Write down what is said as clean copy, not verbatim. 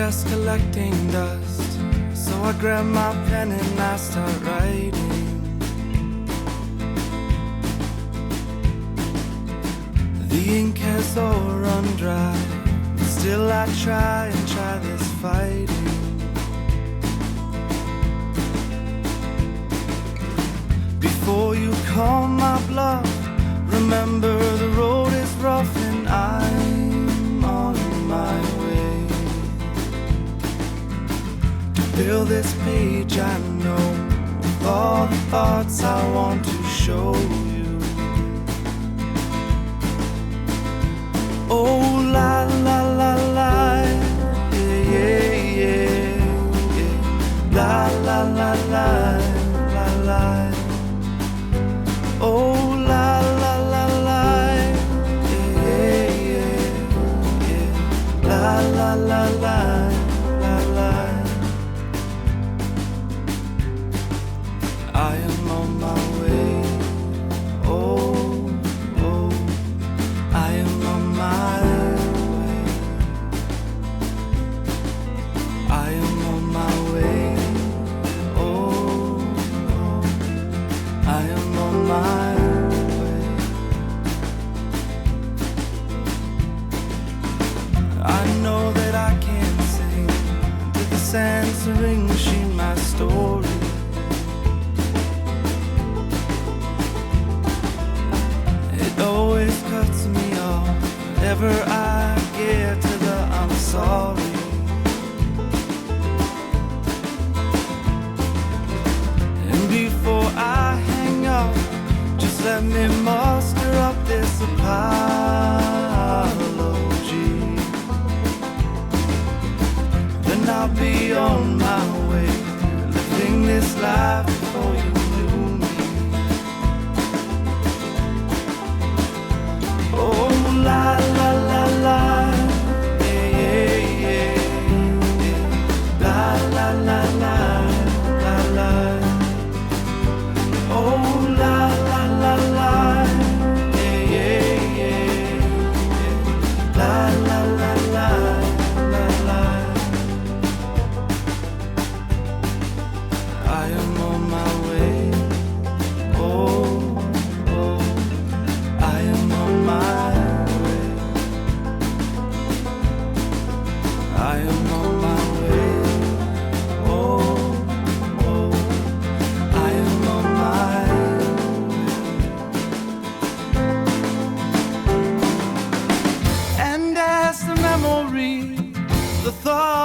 desk collecting dust, so I grab my pen and I start writing. The ink has all run dry, but still I try this fighting. Before you call my bluff, remember the road is rough and I'm on my way to fill this page. I know with all the thoughts I want to show you. Oh la la la la, yeah yeah yeah, yeah. La la la la la la. Oh la la la la, yeah yeah yeah, la la la la la la. I am on my way. Oh oh, I am on my way. I am on my way. Oh oh, I am on my way. I know that I can't sing to this answering machine my story. It always cuts me off whenever I get to the I'm sorry. And before I hang up, just let me muster up this apology. Then I'll be on my way, living this life before you knew me. Oh la la la la, yeah yeah yeah, yeah. La la la la la la. Oh la la la la, yeah yeah yeah, yeah. La la la la la la. I am on my way. Oh oh, I am on my way. I am on my way. Oh oh, I am on my way. And as the memory, the thought